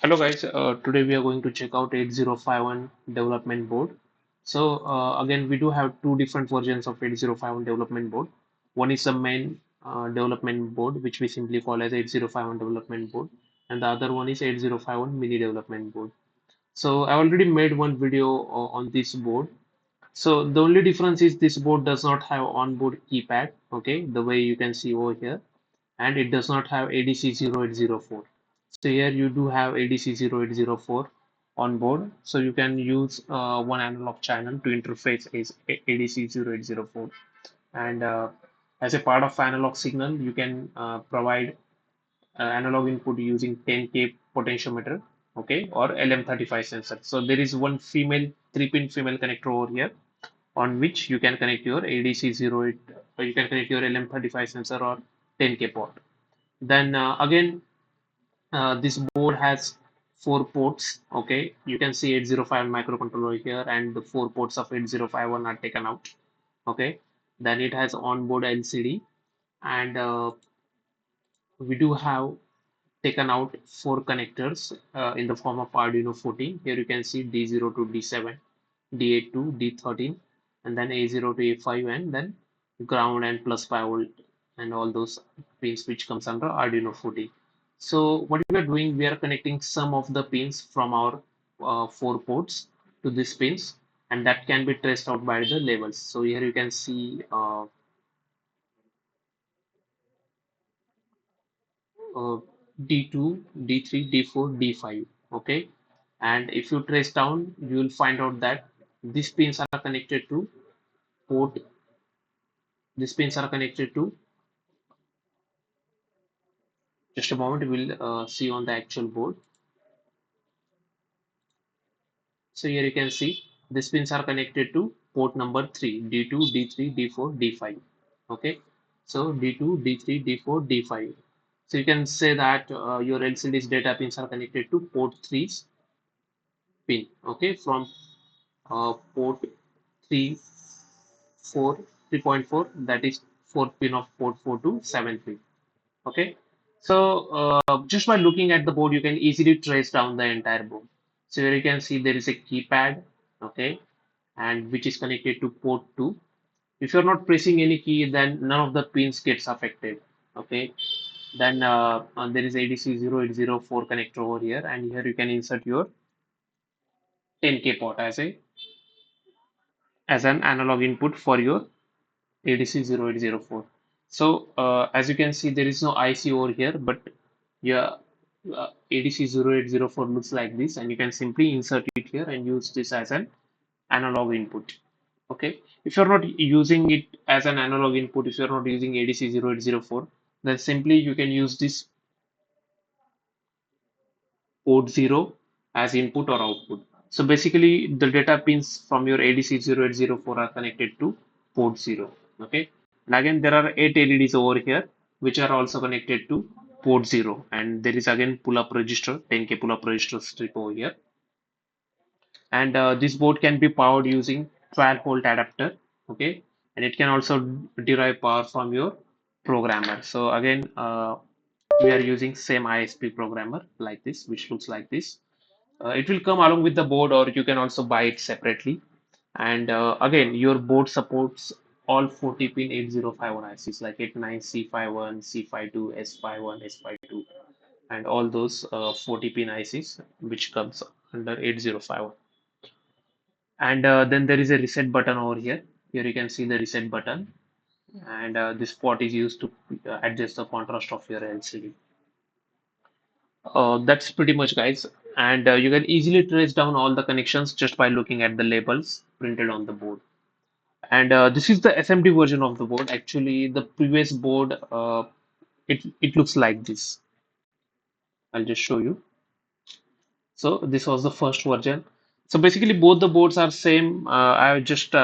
Hello guys, today we are going to check out 8051 development board. Again, we do have two different versions of 8051 development board. One is the main development board, which we simply call as 8051 development board, and the other one is 8051 mini development board. So I already made one video on this board. So the only difference is this board does not have onboard keypad, okay, the way you can see over here, and it does not have ADC0804. So here you do have ADC0804 on board, so you can use one analog channel to interface is ADC0804, and as a part of analog signal, you can provide analog input using 10K potentiometer, okay, or LM35 sensor. So there is one female 3-pin female connector over here on which you can connect your ADC08, or you can connect your LM35 sensor or 10K port. Then again, this board has four ports. Okay, you can see 805 microcontroller here, and the four ports of 8051 are taken out. Okay, then it has onboard LCD, and we do have taken out four connectors in the form of Arduino 14. Here you can see D0 to D7, D8 to D13, and then A0 to A5, and then ground and plus 5 volt and all those pins which comes under Arduino 14. So what we are doing, we are connecting some of the pins from our four ports to these pins, and that can be traced out by the labels. So here you can see uh, D2, D3, D4, D5. Okay, and if you trace down, you will find out that these pins are connected to port. These pins are connected to, just a moment, we'll see on the actual board. So here you can see these pins are connected to port number 3, D2, D3, D4, D5. Okay, so D2, D3, D4, D5. So you can say that your LCD's data pins are connected to port 3's pin. Okay, from port 3, 4, 3.4, that is fourth pin of port 4 to 7th pin. Okay, so just by looking at the board, you can easily trace down the entire board. So here you can see there is a keypad, okay, and which is connected to port 2. If you're not pressing any key, then none of the pins gets affected. Okay, then there is ADC0804 connector over here, and here you can insert your 10K port as an analog input for your ADC0804. So as you can see, there is no IC over here, but yeah, ADC0804 looks like this, and you can simply insert it here and use this as an analog input. Okay, if you're not using it as an analog input, if you're not using ADC0804, then simply you can use this port 0 as input or output. So basically, the data pins from your ADC0804 are connected to port 0. Okay, and again, there are 8 LEDs over here which are also connected to port 0, and there is again pull up register, 10K pull up register strip over here. And this board can be powered using 12 volt adapter. Okay, and it can also derive power from your programmer. So again, we are using same ISP programmer like this, which looks like this. It will come along with the board, or you can also buy it separately. And again, your board supports all 40 pin 8051 ICs like 89C51, C52, S51, S52, and all those 40 pin ICs which comes under 8051. And then there is a reset button over here. Here you can see the reset button, and this pot is used to adjust the contrast of your LCD. That's pretty much, guys. And you can easily trace down all the connections just by looking at the labels printed on the board. And this is the SMD version of the board. Actually, the previous board, it looks like this. I'll just show you. So this was the first version. So basically both the boards are same. I have just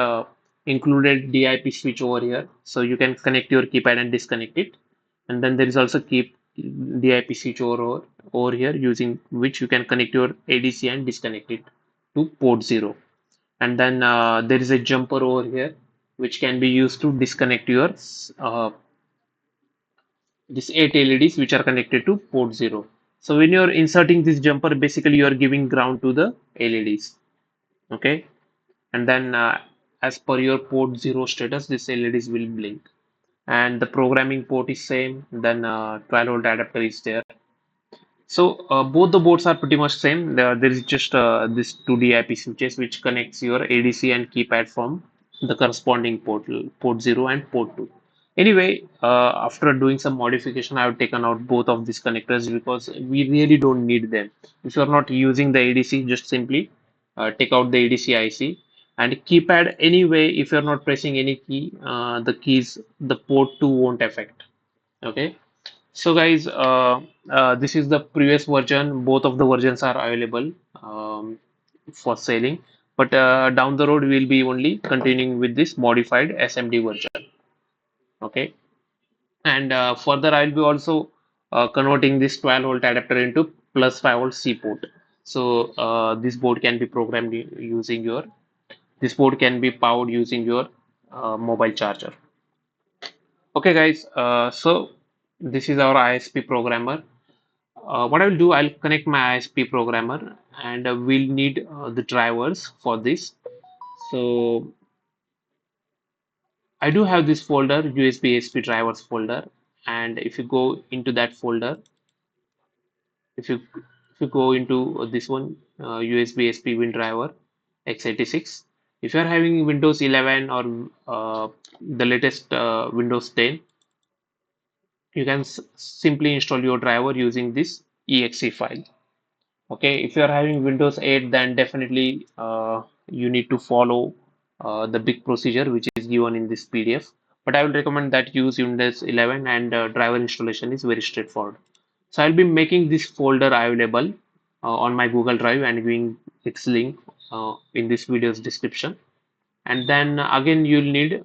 included DIP switch over here. So you can connect your keypad and disconnect it. And then there is also keep DIP switch over here, using which you can connect your ADC and disconnect it to port 0. And then there is a jumper over here which can be used to disconnect your uh, this 8 LEDs which are connected to port 0. So when you're inserting this jumper, basically you are giving ground to the LEDs. Okay, and then as per your port 0 status, this LEDs will blink. And the programming port is same. Then 12-volt adapter is there. So both the boards are pretty much same. There is just this 2D IP switches which connects your ADC and keypad from the corresponding port 0 and port 2. Anyway, after doing some modification, I have taken out both of these connectors because we really don't need them. If you are not using the ADC, just simply take out the ADC IC and keypad anyway. If you are not pressing any key, the port 2 won't affect. Okay. So guys, this is the previous version. Both of the versions are available for selling, but down the road we'll be only continuing with this modified SMD version. Okay, and further I'll be also converting this 12-volt adapter into plus 5-volt C port. So this board can be programmed using your. This board can be powered using your mobile charger. Okay, guys. So this is our ISP programmer. What I will do, I'll connect my ISP programmer and we'll need the drivers for this. So I do have this folder, USB ASP drivers folder. And if you go into that folder, if you go into this one, USB ASP WinDriver x86. If you are having Windows 11 or the latest Windows 10, you can simply install your driver using this exe file. Okay, if you are having Windows 8, then definitely you need to follow the big procedure which is given in this PDF. But I will recommend that use Windows 11 and driver installation is very straightforward. So I'll be making this folder available on my Google Drive and giving its link in this video's description. And then again, you'll need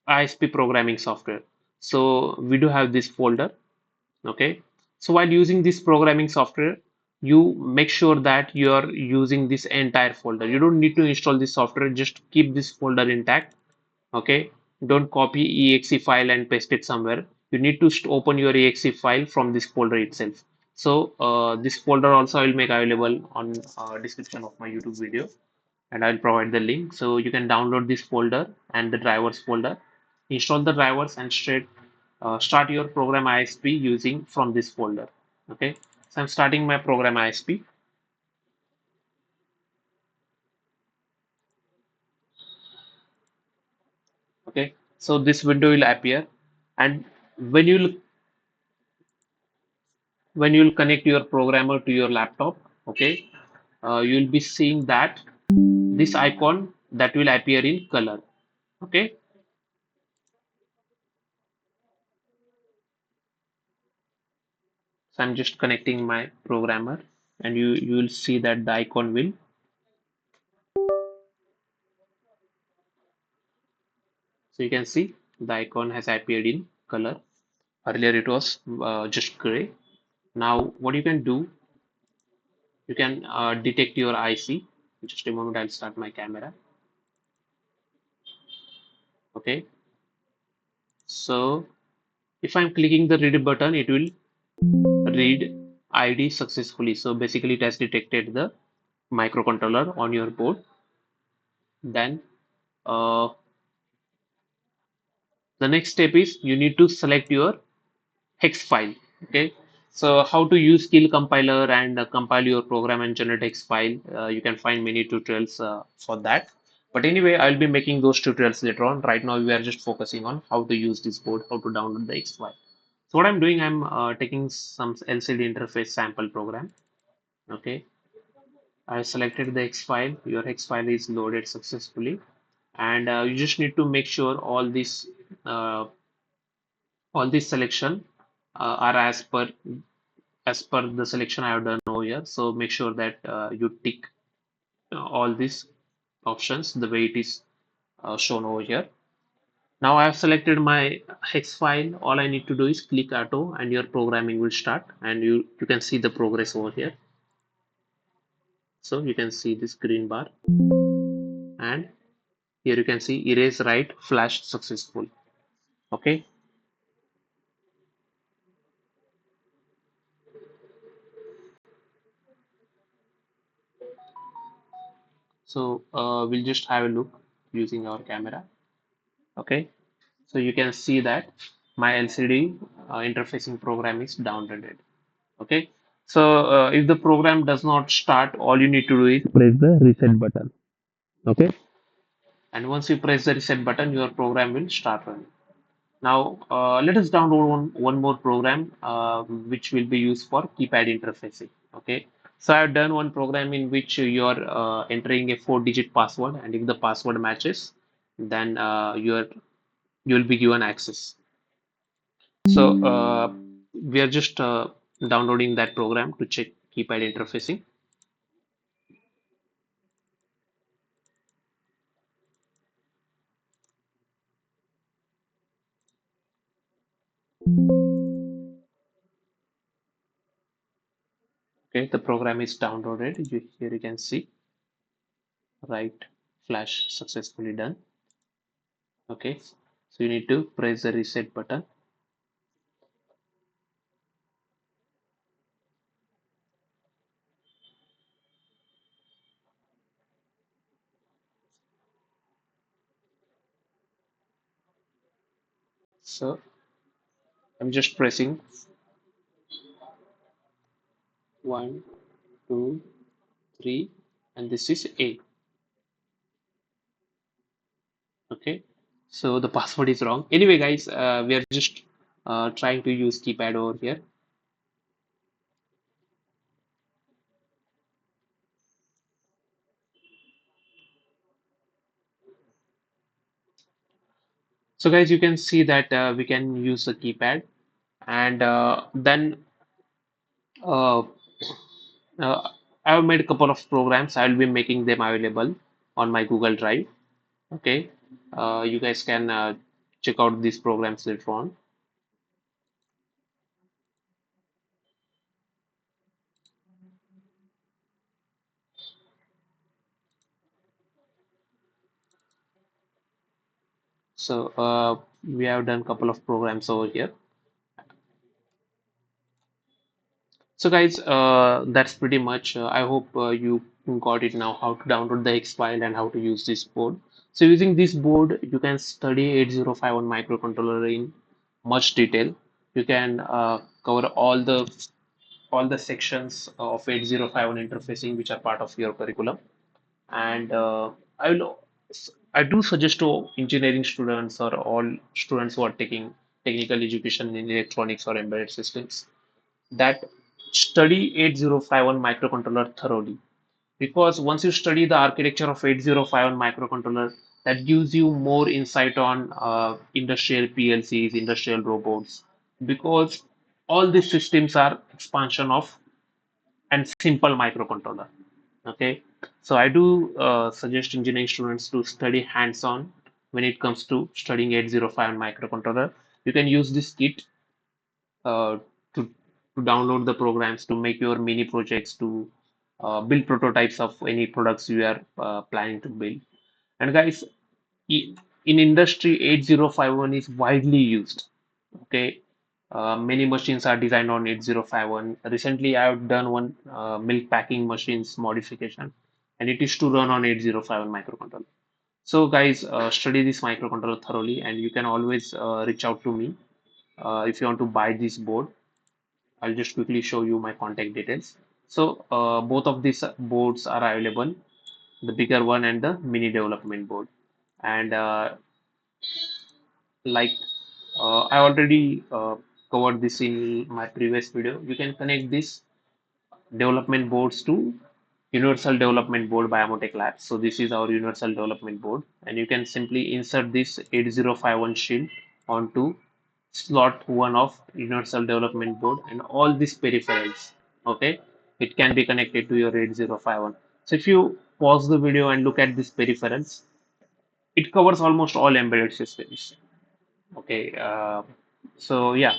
ISP programming software. So we do have this folder. Okay, so while using this programming software, you make sure that you are using this entire folder. You don't need to install this software, just keep this folder intact. Okay, don't copy exe file and paste it somewhere. You need to open your exe file from this folder itself. So this folder also I will make available on description of my YouTube video, and I'll provide the link. So you can download this folder and the drivers folder, install the drivers and start your program ISP using from this folder. Okay, so I'm starting my program ISP. Okay, so this window will appear, and when you'll connect your programmer to your laptop, okay, you'll be seeing that this icon that will appear in color. Okay, so I'm just connecting my programmer, and you will see that the icon will. So you can see the icon has appeared in color. Earlier it was just gray. Now what you can do, you can detect your IC. Just a moment, I'll start my camera. Okay. So if I'm clicking the read button, it will read ID successfully. So basically it has detected the microcontroller on your board. Then uh, the next step is you need to select your hex file. Okay, so how to use Keil compiler and compile your program and generate hex file. You can find many tutorials for that. But anyway, I'll be making those tutorials later on. Right now, we are just focusing on how to use this board, how to download the hex file. So what I'm doing, I'm taking some LCD interface sample program. Okay, I selected the hex file. Your hex file is loaded successfully, and you just need to make sure uh, all these selection are as per the selection I have done over here. So make sure that you tick all these options the way it is shown over here. Now I have selected my hex file. All I need to do is click auto and your programming will start, and you can see the progress over here. So you can see this green bar, and here you can see erase write flashed successful. Okay. So we'll just have a look using our camera. Okay, so you can see that my LCD interfacing program is downloaded. Okay, so if the program does not start, all you need to do is press the reset button. Okay, and once you press the reset button, your program will start running. Now, let us download one more program which will be used for keypad interfacing. Okay, so I've done one program in which you're entering a four-digit password, and if the password matches, then you'll be given access. So we are just downloading that program to check keypad interfacing. Okay, the program is downloaded. Here you can see right flash successfully done. Okay, so you need to press the reset button. So I'm just pressing 1, 2, 3, and this is A. Okay, so the password is wrong. Anyway, guys, we are just trying to use keypad over here. So, guys, you can see that we can use the keypad, and then uh, I've made a couple of programs. I'll be making them available on my Google Drive. Okay, you guys can check out these programs later on. So we have done a couple of programs over here. So guys, that's pretty much. I hope you got it now how to download the X file and how to use this board. So using this board, you can study 8051 microcontroller in much detail. You can cover all the sections of 8051 interfacing which are part of your curriculum. And I will I do suggest to engineering students or all students who are taking technical education in electronics or embedded systems that study 8051 microcontroller thoroughly, because once you study the architecture of 8051 microcontroller, that gives you more insight on industrial PLCs, industrial robots, because all these systems are expansion of and simple microcontroller. Okay, so I do suggest engineering students to study hands-on when it comes to studying 8051 microcontroller. You can use this kit uh, to download the programs to make your mini projects to build prototypes of any products you are planning to build. And guys, in industry 8051 is widely used. Okay, many machines are designed on 8051. Recently, I have done one milk packing machines modification, and it is to run on 8051 microcontroller. So guys, study this microcontroller thoroughly, and you can always reach out to me if you want to buy this board. I'll just quickly show you my contact details. So both of these boards are available, the bigger one and the mini development board. And like I already covered this in my previous video, you can connect this development boards to Universal Development Board by Amotech Labs. So this is our Universal Development Board, and you can simply insert this 8051 shield onto slot 1 of Universal Development Board and all these peripherals. Okay, it can be connected to your 8051. So if you pause the video and look at these peripherals, it covers almost all embedded systems. Okay, so yeah,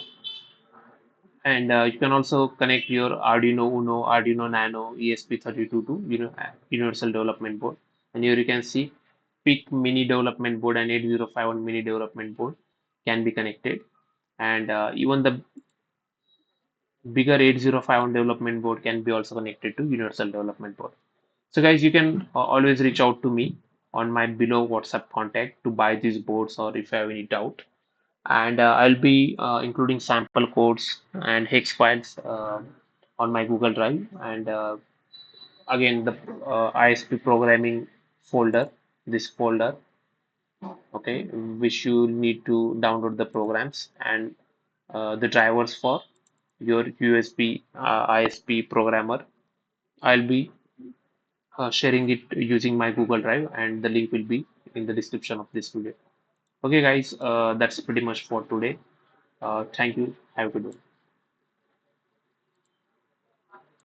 and you can also connect your Arduino Uno, Arduino Nano, ESP32 to Universal Development Board. And here you can see PIC Mini Development Board and 8051 Mini Development Board can be connected. And even the bigger 8051 Development Board can be also connected to Universal Development Board. So guys, you can always reach out to me on my below WhatsApp contact to buy these boards or if you have any doubt. And I'll be including sample codes and hex files on my Google Drive. And again, the ISP programming folder, this folder, okay, which you need to download the programs and the drivers for your USB ISP programmer. I'll be sharing it using my Google Drive, and the link will be in the description of this video. Okay, guys, that's pretty much for today. Thank you. Have a good one.